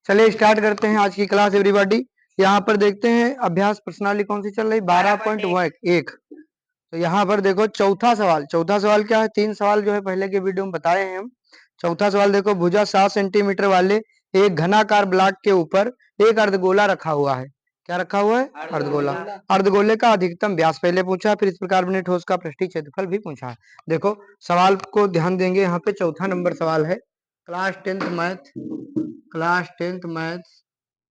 चलिए स्टार्ट करते हैं आज की क्लास एवरीबॉडी। यहाँ पर देखते हैं अभ्यास प्रश्नावली कौन सी चल रही, 12.1। तो यहाँ पर देखो चौथा सवाल क्या है, 3 सवाल जो है पहले के वीडियो में बताए हैं हम। चौथा सवाल देखो, भुजा 7 सेंटीमीटर वाले एक घनाकार ब्लॉक के ऊपर एक अर्धगोला रखा हुआ है। क्या रखा हुआ है? अर्धगोला। अर्धगोले का अधिकतम व्यास पहले पूछा, फिर इस प्रकार बने ठोस का पृष्ठीय क्षेत्रफल भी पूछा है। देखो सवाल को ध्यान देंगे, यहाँ पे चौथा नंबर सवाल है। क्लास 10th मैथ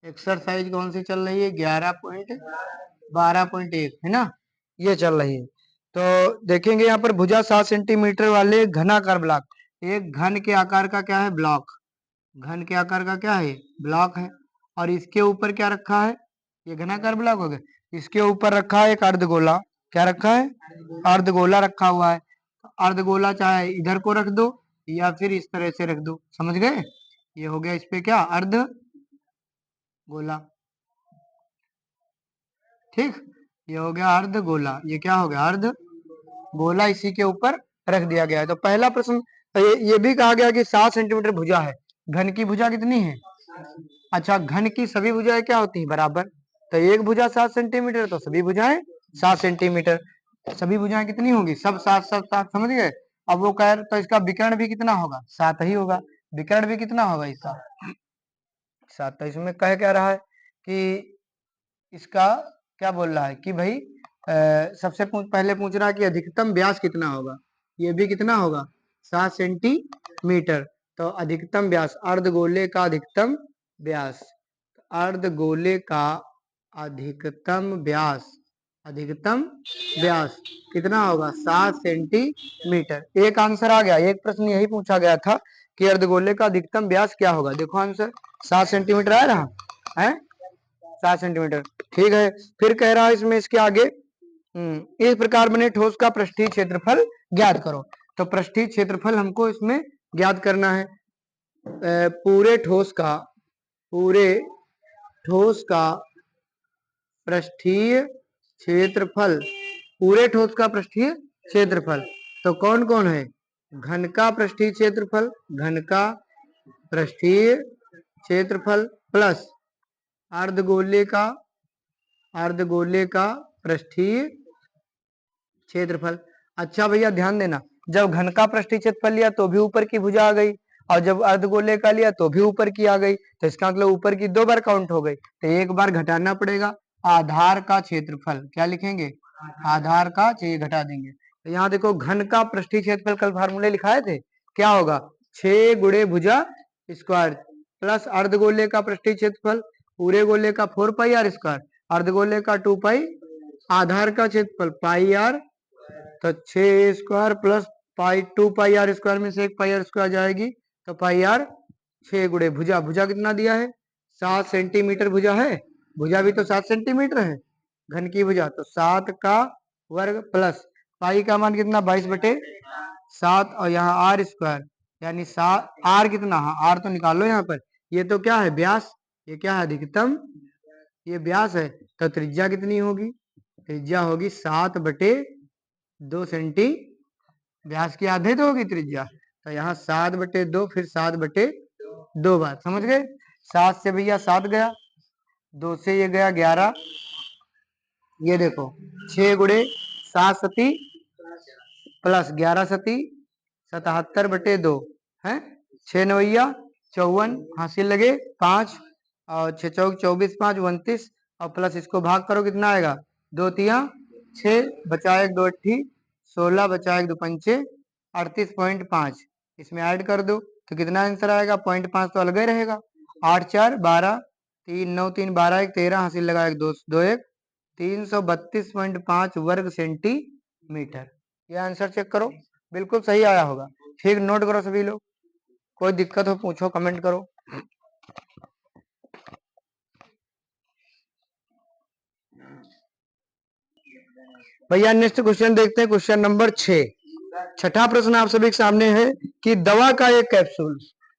एक्सरसाइज कौन सी चल रही है? 11.12.1 है ना, ये चल रही है। तो देखेंगे यहाँ पर भुजा 7 सेंटीमीटर वाले घनाकार ब्लॉक, एक घन के आकार का क्या है? ब्लॉक। घन के आकार का क्या है? ब्लॉक है। और इसके ऊपर क्या रखा है? ये घनाकार ब्लॉक हो गया, इसके ऊपर रखा है एक अर्धगोला। क्या रखा है? अर्धगोला रखा हुआ है। अर्धगोला चाहे इधर को रख दो या फिर इस तरह से रख दो, समझ गए? ये हो गया इस पे क्या? अर्धगोला। ठीक, ये हो गया अर्धगोला। ये क्या हो गया? अर्धगोला। इसी के ऊपर रख दिया गया है। तो पहला प्रश्न ये भी कहा गया कि 7 सेंटीमीटर भुजा है। घन की भुजा कितनी है? अच्छा, घन की सभी भुजाएं क्या होती है? बराबर। तो एक भुजा 7 सेंटीमीटर, तो सभी भुजाएं 7 सेंटीमीटर। सभी भुजाएं कितनी होंगी? सब 7 समझ गए? अब वो कह तो इसका विकर्ण भी कितना होगा? 7 ही होगा। विकर्ण भी कितना होगा इसका? 7। तो इसमें कह क्या रहा है कि इसका क्या बोल रहा है कि भाई सबसे पहले पूछ रहा है कि अधिकतम व्यास कितना होगा। ये भी कितना होगा? 7 सेंटीमीटर। तो अधिकतम व्यास, अर्धगोले का अधिकतम व्यास, अर्धगोले का अधिकतम व्यास, अधिकतम व्यास कितना होगा? 7 सेंटीमीटर। एक आंसर आ गया। एक प्रश्न यही पूछा गया था कि अर्धगोले का अधिकतम व्यास क्या होगा। देखो आंसर 7 सेंटीमीटर आ रहा है, 7 सेंटीमीटर। ठीक है, फिर कह रहा है इसमें इसके आगे इस प्रकार बने ठोस का पृष्ठीय क्षेत्रफल ज्ञात करो। तो पृष्ठीय क्षेत्रफल हमको इसमें ज्ञात करना है। पूरे ठोस का पृष्ठीय क्षेत्रफल, पूरे ठोस का पृष्ठीय क्षेत्रफल। तो कौन कौन है? घन का पृष्ठीय क्षेत्रफल, घन का पृष्ठीय क्षेत्रफल प्लस अर्धगोले का पृष्ठीय क्षेत्रफल। अच्छा भैया ध्यान देना, जब घन का पृष्ठीय क्षेत्रफल लिया तो भी ऊपर की भुजा आ गई, और जब अर्धगोले का लिया तो भी ऊपर की आ गई। तो इसका मतलब ऊपर की 2 बार काउंट हो गई, तो एक बार घटाना पड़ेगा। आधार का क्षेत्रफल क्या लिखेंगे? आधार का, चाहिए घटा देंगे। तो यहाँ देखो घन का पृष्ठीय क्षेत्रफल कल फार्मूले लिखाए थे, क्या होगा? 6 गुणे भुजा स्क्वायर प्लस अर्धगोले का पृष्ठीय क्षेत्रफल, पूरे गोले का 4 पाई आर स्क्वायर, अर्धगोले का 2 पाई, आधार का क्षेत्रफल पाई आर। तो 6 square plus pi 2 pi r square में से 1 पाई आर स्क्वायर जाएगी, तो पाई आर 6 गुणे भुजा, भुजा कितना दिया है? 7 सेंटीमीटर भुजा है। भुजा भी तो 7 सेंटीमीटर है, घन की भुजा। तो 7 का वर्ग प्लस पाई का मान कितना? 22/7, और यहाँ आर स्क्वायर यानी 7 आर कितना? हाँ आर तो निकालो यहाँ पर। ये तो क्या है? व्यास। ये क्या है? अधिकतम, ये व्यास है। तो त्रिज्या कितनी होगी? त्रिज्या होगी 7/2 सेंटी। व्यास की आधे तो होगी त्रिज्या, तो यहाँ 7/2, फिर 7/2 बार, समझ गए? 7 से भैया 7 गया, 2 से ये गया 11, ये देखो 6 गुणे 7 सती प्लस 11 सती 77/2 है। 6 नवैया 54, हासिल लगे 5, और 6 चौक 24, 5 29, और प्लस इसको भाग करो, कितना आएगा? 2 तिया 6, बचा 1 2 अट्ठी 16, बचा 1 2 पंचे 38.5। इसमें ऐड कर दो तो कितना आंसर आएगा? 0.5 तो अलग ही रहेगा। 8 4 12, 3 9 3 12 1 13, हासिल लगा 1 2 2 1, 332.5 वर्ग सेंटीमीटर। ये आंसर चेक करो, बिल्कुल सही आया होगा। ठीक, नोट करो सभी लोग, कोई दिक्कत हो पूछो, कमेंट करो। भैया नेक्स्ट क्वेश्चन देखते हैं, क्वेश्चन नंबर 6। छठा प्रश्न आप सभी के सामने है कि दवा का एक कैप्सूल,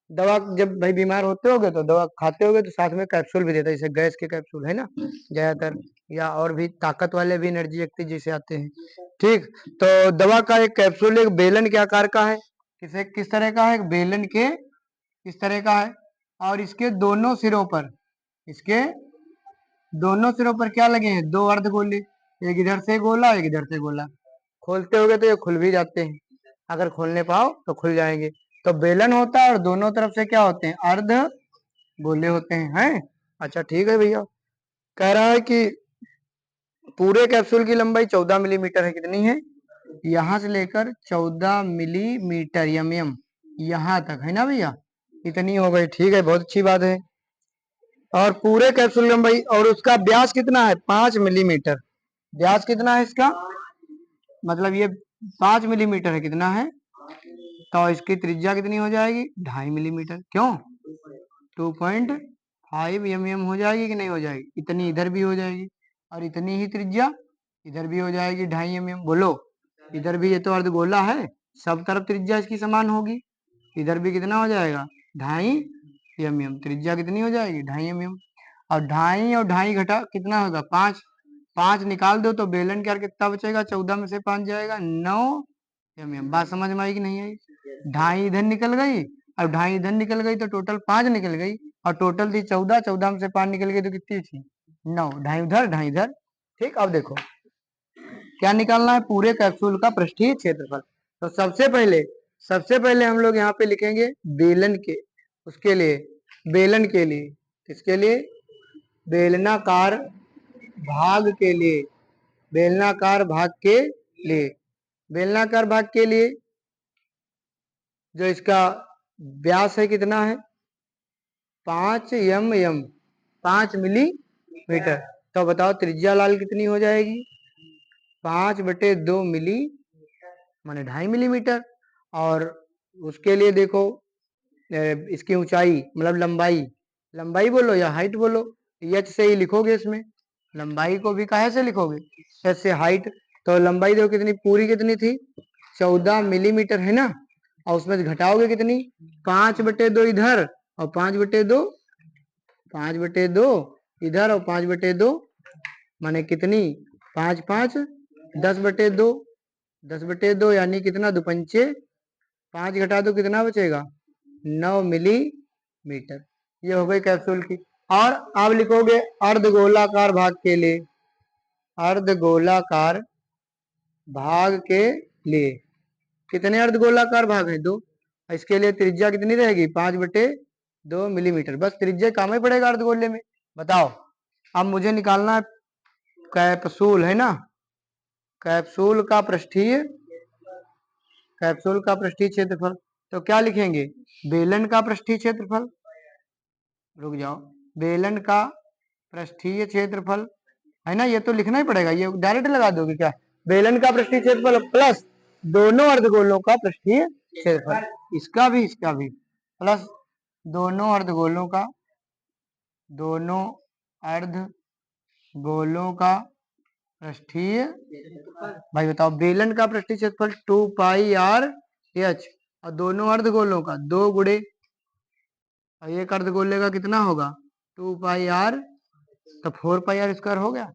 दवा जब भाई बीमार होते होगे तो दवा खाते होगे तो साथ में कैप्सूल भी देता है, जैसे गैस के कैप्सूल है ना ज्यादातर, या और भी ताकत वाले भी एनर्जी एक्टिव जैसे आते हैं। ठीक, तो दवा का एक कैप्सूल एक बेलन के आकार का है। किस तरह का है? एक बेलन के इस तरह का है, और इसके दोनों सिरों पर, इसके दोनों सिरों पर क्या लगे हैं, दो अर्धगोले, एक इधर से गोला एक इधर से गोला। खोलते होगे तो ये खुल भी जाते हैं, अगर खोलने पाओ तो खुल जाएंगे। तो बेलन होता है और दोनों तरफ से क्या होते हैं, अर्ध गोले होते हैं। अच्छा ठीक है भैया, कह रहा है कि पूरे कैप्सूल की लंबाई 14 मिलीमीटर है। कितनी है, यहां से लेकर 14 मिलीमीटर एम यहाँ तक है ना भैया, इतनी हो गई। ठीक है, बहुत अच्छी बात है। और पूरे कैप्सूल लंबाई, और उसका व्यास कितना है, 5 मिलीमीटर। व्यास कितना है इसका, मतलब ये 5 मिलीमीटर है, कितना है, तो इसकी त्रिज्या कितनी हो जाएगी, 2.5 मिलीमीटर। क्यों, 2.5 mm हो जाएगी कि नहीं हो जाएगी, इतनी इधर भी हो जाएगी और इतनी ही त्रिज्या इधर भी हो जाएगी, 2.5 mm। बोलो, इधर भी ये तो अर्धगोला है, सब तरफ त्रिज्या इसकी समान होगी, इधर भी कितना हो जाएगा, 2.5 mm। त्रिज्या कितनी हो जाएगी, 2.5 mm। और 2.5 और 2.5 घटा कितना होगा, 5। 5 निकाल दो तो बेलन क्या कितना बचेगा, 14 में से 5 जाएगा, 9 mm। बात समझ में आई कि नहीं आई, 2.5 इधर निकल गई, अब 2.5 इधर निकल गई तो टोटल 5 निकल गई, और टोटल थी 14, 14 में से 5 निकल गई तो कितनी थी, 9। 2.5 उधर 2.5 इधर। ठीक, अब देखो क्या निकालना है, पूरे कैप्सूल का पृष्ठीय क्षेत्रफल। तो सबसे पहले हम लोग यहाँ पे लिखेंगे बेलन के, उसके लिए, बेलन के लिए, किसके लिए, बेलनाकार भाग के लिए, बेलनाकार भाग के लिए, बेलनाकार भाग के लिए जो इसका व्यास है कितना है, 5 mm, 5 मिलीमीटर। तो बताओ त्रिज्या लाल कितनी हो जाएगी, 5/2 मिली माने 2.5 मिलीमीटर। और उसके लिए देखो इसकी ऊंचाई मतलब लंबाई, लंबाई बोलो या हाइट बोलो, एच से ही लिखोगे इसमें, लंबाई को भी काहे से लिखोगे, एच से हाइट। तो लंबाई देखो कितनी, पूरी कितनी थी, 14 मिलीमीटर है ना, और उसमें से घटाओगे कितनी, 5/2 इधर और 5/2, 5/2 इधर और 5/2, माने कितनी, 5 5 10/2, 10/2 यानी कितना, 2 5 5 घटा दो कितना बचेगा, 9 मिलीमीटर। ये हो गई कैप्सूल की। और आप लिखोगे अर्धगोलाकार भाग के लिए, अर्धगोलाकार भाग के लिए कितने अर्धगोलाकार भाग है, 2। इसके लिए त्रिज्या कितनी रहेगी, 5/2 मिलीमीटर। बस त्रिज्या काम ही पड़ेगा अर्धगोले में। बताओ, अब मुझे निकालना है कैप्सूल, है ना, कैप्सूल का पृष्ठीय, कैप्सूल का पृष्ठीय क्षेत्रफल। तो क्या लिखेंगे, बेलन का पृष्ठीय क्षेत्रफल, रुक जाओ, बेलन का पृष्ठीय क्षेत्रफल है ना, ये तो लिखना ही पड़ेगा, ये डायरेक्ट लगा दोगे क्या, बेलन का पृष्ठीय क्षेत्रफल प्लस दोनों अर्धगोलों का पृष्ठीय क्षेत्रफल, इसका भी प्लस दोनों अर्धगोलों का, दोनों अर्धगोलों का पृष्ठीय, भाई बताओ, बेलन का पृष्ठीय क्षेत्रफल 2πr/h और दोनों अर्धगोलों का 2 गुणे, और एक अर्धगोले का कितना होगा, 2πr, तो 4πr² हो गया।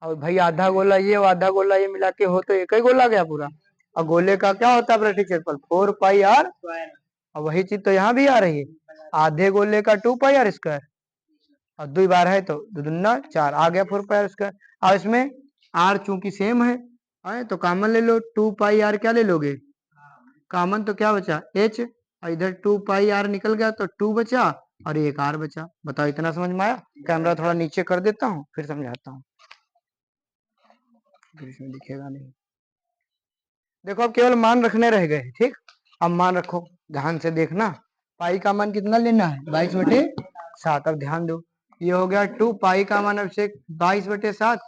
और भाई आधा गोला ये और आधा गोला ये मिला के हो तो एक ही गोला गया पूरा, और गोले का क्या होता है पृष्ठीय क्षेत्रफल, 4πr, और वही चीज तो यहाँ भी आ रही है, आधे गोले का 2πr² और 2 बार है तो 2 दूना 4 आ गया 4πr²। और इसमें r चूंकि सेम है तो कॉमन ले लो, 2πr क्या ले लोगे, कॉमन, तो क्या बचा h, और इधर 2πr निकल गया तो 2 बचा और एक r बचा। बताओ, इतना समझ में आया। कैमरा थोड़ा नीचे कर देता हूँ फिर समझाता हूँ, फिर इसमें दिखेगा नहीं। देखो अब केवल मान रखने रह गए, ठीक। अब मान रखो, ध्यान से देखना, पाई का मान कितना लेना है, 22/7। अब ध्यान दो, ये हो गया 2 पाई का मान अब से 22/7,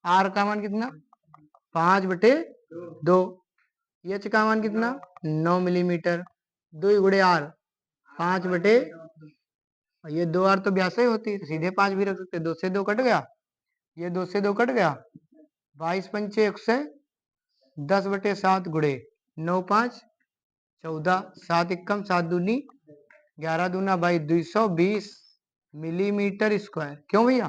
आर का मान कितना, 5/2, एच का मान कितना, 9 मिलीमीटर, 2 गुणे आर 5/, ये 2 आर तो ब्यास ही होती है तो सीधे 5 भी रख सकते, 2 से 2 कट गया, ये 2 से 2 कट गया, 22 पंचे 110/7 गुणे 9 5 14, 7 एकम 7 दूनी 11 दूना बाई 220 मिलीमीटर स्क्वायर। क्यों भैया,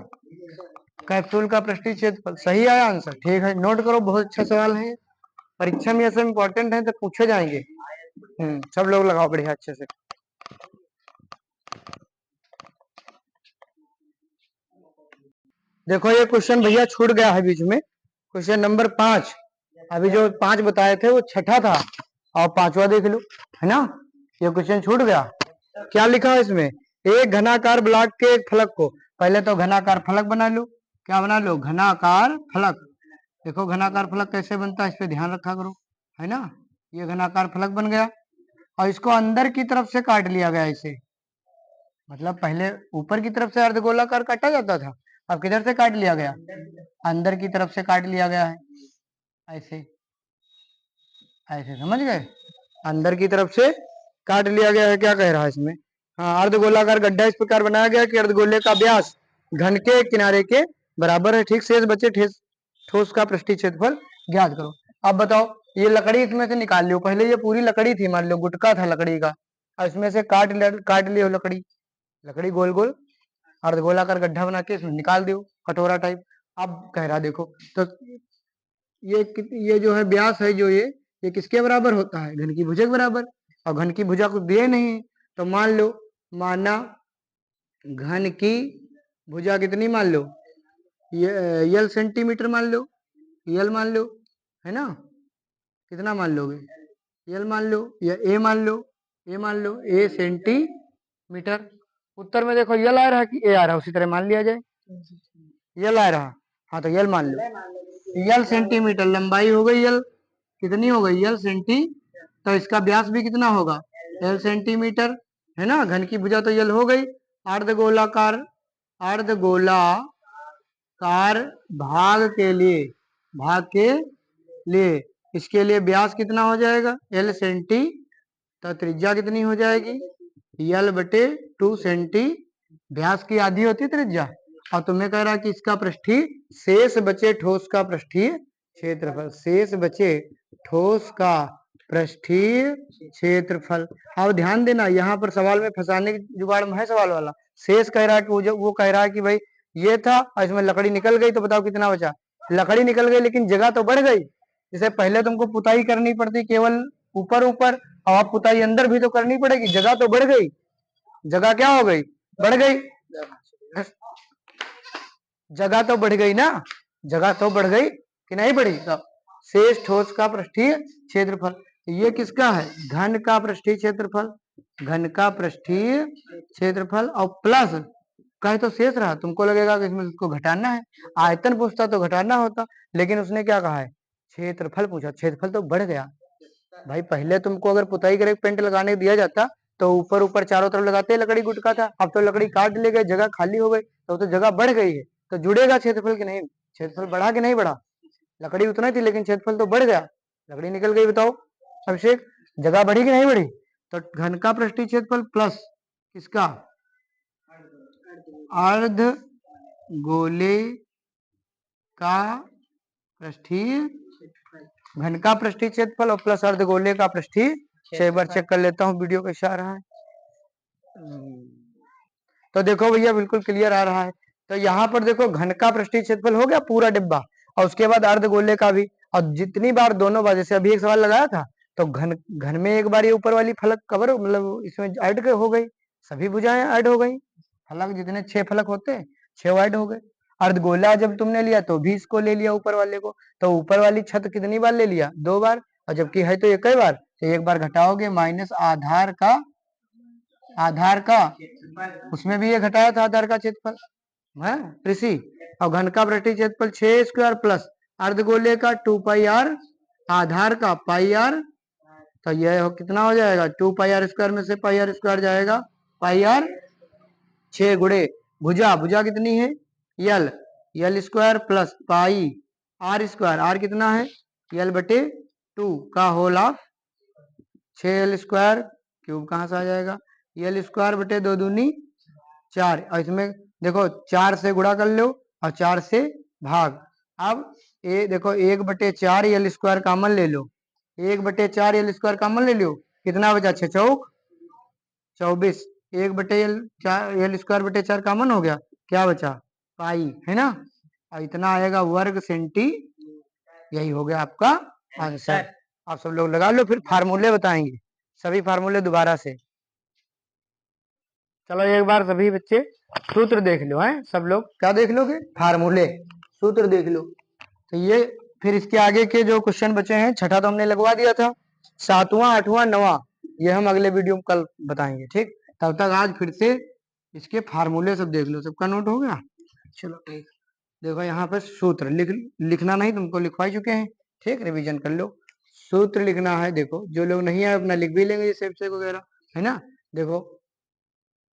कैप्सूल का पृष्ठीय क्षेत्रफल सही आया आंसर। ठीक है, नोट करो, बहुत अच्छा सवाल है, परीक्षा में ये सब इंपॉर्टेंट है तो पूछे जाएंगे। सब लोग लगाओ बढ़िया अच्छे से। देखो ये क्वेश्चन भैया छूट गया है बीच में, क्वेश्चन नंबर 5। अभी जो 5 बताए थे वो छठा था, और 5वां देख लो, है ना। ये क्वेश्चन छूट गया। क्या लिखा है इसमें, एक घनाकार ब्लॉक के एक फलक को, पहले तो घनाकार फलक बना लो। क्या बना लो, घनाकार फलक। देखो घनाकार फलक कैसे बनता है, इस पे ध्यान रखा करो, है ना। ये घनाकार फलक बन गया, और इसको अंदर की तरफ से काट लिया गया इसे, मतलब पहले ऊपर की तरफ से अर्धगोलाकार काटा जाता था, अब किधर से काट लिया गया, अंदर की तरफ से काट लिया गया है, ऐसे ऐसे, समझ गए, अंदर की तरफ से काट लिया गया है। क्या कह रहा है इसमें, हाँ, अर्धगोलाकार गड्ढा इस प्रकार बनाया गया कि अर्धगोले का व्यास घन के किनारे के बराबर है। ठीक, शेष बचे ठोस का पृष्ठीय क्षेत्रफल ज्ञात करो। अब बताओ, ये लकड़ी इसमें से निकाल लियो, पहले ये पूरी लकड़ी थी, मान लो गुटका था लकड़ी का, और इसमें से काट लियो लकड़ी, लकड़ी गोल गोल अर्धगोलाकार गड्ढा बना के इसमें निकाल दियो, कटोरा टाइप। अब कह रहा देखो, तो ये जो है व्यास है जो ये किसके बराबर होता है, घन की भुजा के बराबर, और घन की भुजा को दिए नहीं है, तो मान लो, माना घन की भुजा कितनी मान लो, ये यल सेंटीमीटर मान लो, यल मान लो, है ना। कितना मान लोगे, यल मान लो या ए मान लो, ए मान लो, ए सेंटीमीटर। उत्तर में देखो यल आ रहा है कि ए आ रहा है, उसी तरह मान लिया जाए, यल आ रहा, हाँ तो यल मान लो, यल सेंटीमीटर लंबाई हो गई, यल कितनी हो गई, यल सेंटी, तो इसका व्यास भी कितना होगा, यल सेंटीमीटर, है ना। घन की भुजा तो यल हो गई। अर्धगोलाकार अर्धगोलाकार भाग के लिए इसके लिए व्यास कितना हो जाएगा, एल सेंटी, तो त्रिज्या कितनी हो जाएगी, यल बटे 2 सेंटी, व्यास की आधी होती है त्रिज्या। और तुम्हें कह रहा है कि इसका पृष्ठीय शेष बचे ठोस का पृष्ठीय क्षेत्रफल, शेष बचे ठोस का पृष्ठीय क्षेत्रफल। अब ध्यान देना, यहाँ पर सवाल में फंसाने की जुगाड़ में है सवाल वाला। शेष कह रहा है कि वो कह रहा है कि भाई ये था और इसमें लकड़ी निकल गई, तो बताओ कितना बचा। लकड़ी निकल गई लेकिन जगह तो बढ़ गई, जैसे पहले तुमको पुताई करनी पड़ती केवल ऊपर ऊपर, और अब पुताई अंदर भी तो करनी पड़ेगी, जगह तो बढ़ गई, जगह क्या हो गई, बढ़ गई, जगह तो बढ़ गई ना, जगह तो बढ़ गई कि नहीं बढ़ी। तो शेष ठोस का पृष्ठीय क्षेत्रफल, ये किसका है, घन का पृष्ठीय क्षेत्रफल, घन का पृष्ठीय क्षेत्रफल, और प्लस कहे तो शेष रहा, तुमको लगेगा कि इसमें इसको घटाना है, आयतन पूछता तो घटाना होता, लेकिन उसने क्या कहा है, क्षेत्रफल पूछा, क्षेत्रफल तो बढ़ गया। भाई पहले तुमको अगर पुताई करे पेंट लगाने दिया जाता तो ऊपर ऊपर चारों तरफ लगाते लकड़ी गुटका था, अब तो लकड़ी काट ले गए, जगह खाली हो गई, तो जगह बढ़ गई है, तो जुड़ेगा क्षेत्रफल की नहीं, क्षेत्रफल बढ़ा कि नहीं बढ़ा, लकड़ी उतना थी लेकिन क्षेत्रफल तो बढ़ गया, लकड़ी निकल गई। बताओ अभिषेक, जगह बढ़ी कि नहीं बढ़ी, तो घन का पृष्ठीय क्षेत्रफल प्लस किसका, अर्ध गोले का पृष्ठीय, घन का पृष्ठीय क्षेत्रफल और प्लस अर्धगोले का पृष्ठीय। एक बार चेक कर लेता हूँ वीडियो कैसा आ रहा है। तो देखो भैया बिल्कुल क्लियर आ रहा है। तो यहाँ पर देखो घन का पृष्ठीय क्षेत्रफल हो गया पूरा डिब्बा, और उसके बाद अर्धगोले का भी, और जितनी बार दोनों बार, जैसे अभी एक सवाल लगाया था, तो घन घन में एक बार ये ऊपर वाली फलक कवर, मतलब इसमें ऐड हो गई, सभी भुजाएं ऐड हो गई, फलक जितने 6 फलक होते हैं 6 ऐड हो गए। अर्धगोला जब तुमने लिया तो भी इसको ले लिया ऊपर वाले को, तो ऊपर वाली छत कितनी बार ले लिया, 2 बार, और जबकि है तो एक ही बार, तो एक बार घटाओगे माइनस आधार का, उसमें भी ये घटाया था आधार का क्षेत्रफल है ऋषि, और घन का पृष्ठीय क्षेत्रफल 6 स्क्वायर प्लस अर्धगोले का 2 पाई आर, आधार का पाई आर, तो यह कितना हो जाएगा, 2 पाई आर स्क्वायर में से पाई आर स्क्वायर जाएगा, पाई आर 6 गुणे भुजा, भुजा कितनी है L, L square plus pi r square, r कितना है यल बटे 2 का whole of 6 L square, cube कहाँ से आ जाएगा, यल स्क्वायर बटे 2 दूनी 4, और इसमें देखो 4 से गुणा कर लो और 4 से भाग। अब ये देखो 1/4 यल स्क्वायर कॉमन ले लो, 1/4 यल स्क्वायर कॉमन ले लो, कितना बचा 6 चौक 24, 1/यल स्क्वायर बटे 4 कॉमन हो गया, क्या बचा पाई, है ना, और इतना आएगा वर्ग सेंटी, यही हो गया आपका आंसर। आप सब लोग लगा लो, फिर फार्मूले बताएंगे, सभी फार्मूले दोबारा से। चलो एक बार सभी बच्चे सूत्र देख लो, हैं सब लोग क्या देख लोगे, फार्मूले सूत्र देख लो। तो ये फिर इसके आगे के जो क्वेश्चन बचे हैं, छठा तो हमने लगवा दिया था, सातवां आठवां नवां ये हम अगले वीडियो में कल बताएंगे, ठीक। तब तक आज फिर से इसके फार्मूले सब देख लो, सबका नोट हो गया। चलो ठीक, देखो यहाँ पर सूत्र लिखना नहीं, तुमको लिखवा ही चुके हैं, ठीक, रिवीजन कर लो। सूत्र लिखना है, देखो जो लोग नहीं है अपना लिख भी लेंगे, जैसे वेबसाइट वगैरह है ना। देखो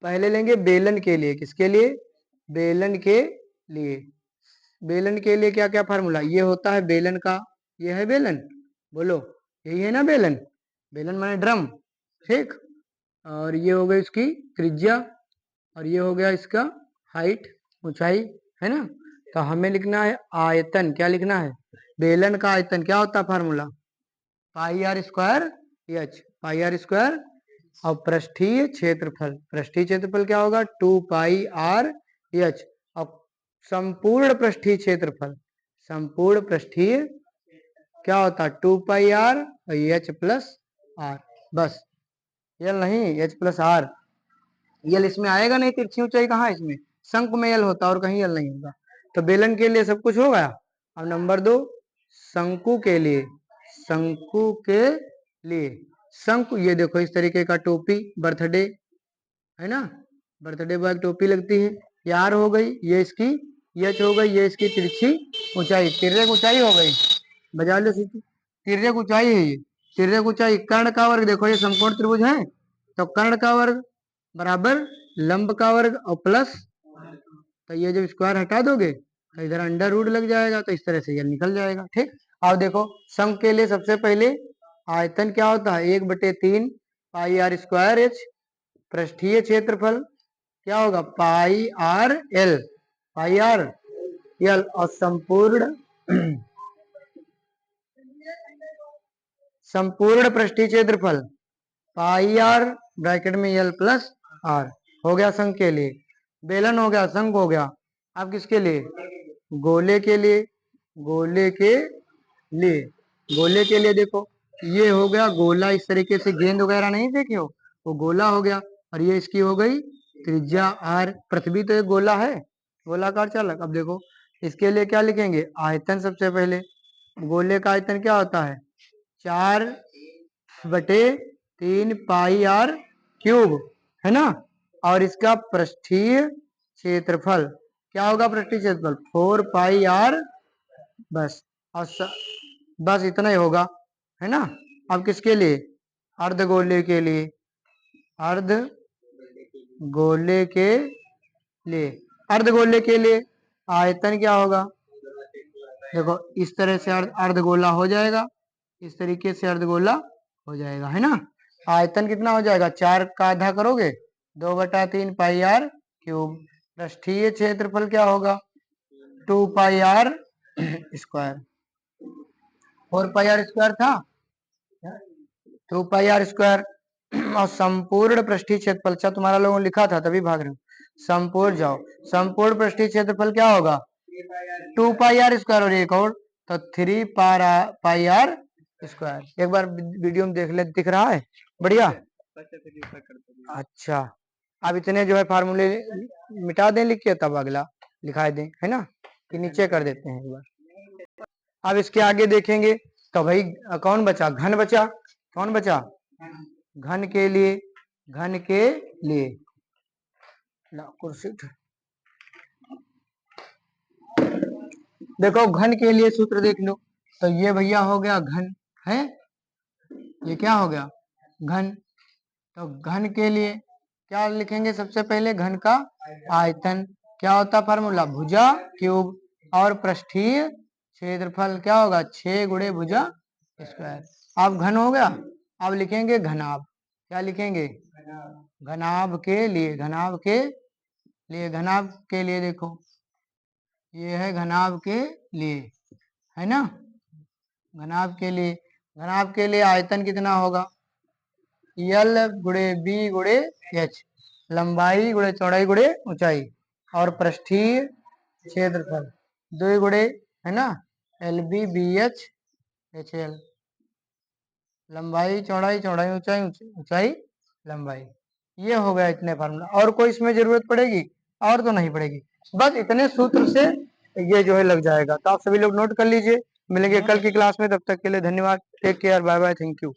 पहले लेंगे बेलन के लिए, किसके लिए, बेलन के लिए। बेलन के लिए क्या क्या फार्मूला, ये होता है बेलन का, ये है बेलन, बोलो यही है ना बेलन, बेलन माने ड्रम, ठीक। और ये हो गई इसकी त्रिज्या, और ये हो गया इसका हाइट, ऊंचाई, है ना। तो हमें लिखना है आयतन, क्या लिखना है, बेलन का आयतन क्या होता है formula, pi r square h, pi r square. और पृष्ठीय क्षेत्रफल, पृष्ठीय क्षेत्रफल क्या होगा, 2 पाई आर एच। और संपूर्ण पृष्ठीय क्षेत्रफल, संपूर्ण पृष्ठीय क्या होता है, 2 पाई आर और एच प्लस आर, बस यल नहीं, एच प्लस आर, यल इसमें आएगा नहीं, तिरछी ऊंचाई कहाँ है इसमें, शंकु में यल होता और कहीं यल नहीं होगा। तो बेलन के लिए सब कुछ हो गया। अब नंबर 2 शंकु के लिए, शंकु के लिए, शंकु ये देखो इस तरीके का टोपी, बर्थडे है ना, बर्थडे बॉय टोपी लगती है, ये आर हो गई, ये इसकी एच हो गई, ये इसकी तिरछी ऊंचाई, तिर्यक ऊंचाई हो गई, बजा लो सीटी, तिर्यक ऊंचाई है ये, तिर्यक ऊंचाई। कर्ण का वर्ग देखो, ये समकोण त्रिभुज है, तो कर्ण का वर्ग बराबर लंब का वर्ग और प्लस, तो ये जब स्क्वायर हटा दोगे तो इधर अंडर रूट लग जाएगा, तो इस तरह से ये निकल जाएगा, ठीक। अब देखो शंख के लिए सबसे पहले आयतन क्या होता है, 1/3 पाई आर स्क्वायर एच, पृष्ठीय क्षेत्रफल क्या होगा, पाई आर एल, पाई आर एल। और संपूर्ण संपूर्ण पृष्ठीय क्षेत्रफल पाई आर ब्रैकेट में एल प्लस आर, हो गया शंख के लिए। बेलन हो गया, शंख हो गया। अब किसके लिए, गोले के लिए, गोले के लिए, गोले के लिए देखो ये हो गया गोला, इस तरीके से गेंद वगैरह नहीं देखे हो, वो गोला हो गया। और ये इसकी हो गई त्रिज्या आर, पृथ्वी तो एक गोला है, गोलाकार चालक। अब देखो इसके लिए क्या लिखेंगे, आयतन सबसे पहले, गोले का आयतन क्या होता है, 4/3 पाई आर क्यूब, है ना। और इसका पृष्ठीय क्षेत्रफल क्या होगा, पृष्ठीय क्षेत्रफल 4 पाई आर, बस। और बस इतना ही होगा, है ना। अब किसके लिए, अर्धगोले के लिए, अर्धगोले के लिए, अर्धगोले के लिए आयतन क्या होगा, देखो इस तरह से अर्धगोला हो जाएगा, इस तरीके से अर्धगोला हो जाएगा, है ना। आयतन कितना हो जाएगा, 4 का आधा करोगे 2/3 पाई आर क्यूब। पृष्ठीय क्षेत्रफल क्या होगा, 2 pi r square, 4 pi r square था, 2 पाई आर स्क्वायर। और संपूर्ण पृष्ठीय क्षेत्रफल, अच्छा तुम्हारा लोगों ने लिखा था तभी भाग रहे हो, संपूर्ण जाओ, संपूर्ण पृष्ठीय क्षेत्रफल क्या होगा, 2 पाई आर स्क्वायर, और एक और तो 3 पाई आर स्क्वायर। एक बार वीडियो में देख ले, दिख रहा है बढ़िया, अच्छा। अब इतने जो है फार्मूले मिटा दें लिख के, तब अगला लिखा दें, है ना, कि नीचे कर देते हैं एक बार। अब इसके आगे देखेंगे तो भाई कौन बचा, घन बचा, कौन बचा, घन के लिए, घन के लिए कुर्सी देखो, घन के लिए सूत्र देख लो। तो ये भैया हो गया घन है, ये क्या हो गया, घन। तो घन के लिए क्या लिखेंगे, सबसे पहले घन का आयतन क्या होता है फार्मूला, भुजा क्यूब। और पृष्ठीय क्षेत्रफल क्या होगा, 6 गुणे भुजा स्क्वायर। अब घन हो गया, अब लिखेंगे घनाभ, क्या लिखेंगे, घनाभ के लिए, घनाभ के लिए, घनाभ के लिए देखो ये है घनाभ के लिए, है ना। घनाभ के लिए, घनाभ के लिए आयतन कितना होगा, यल गुणे बी गुणे एच, लंबाई गुणे चौड़ाई गुणे ऊंचाई। और पृष्ठीय क्षेत्रफल 2 गुणे, है ना, L B B H H L, लंबाई चौड़ाई, चौड़ाई ऊंचाई, ऊंचाई लंबाई। ये हो गया इतने फार्मूला। और कोई इसमें जरूरत पड़ेगी? और तो नहीं पड़ेगी। बस इतने सूत्र से ये जो है लग जाएगा। तो आप सभी लोग नोट कर लीजिए। मिलेंगे कल की क्लास में, तब तक के लिए धन्यवाद। Take care, bye bye, thank you.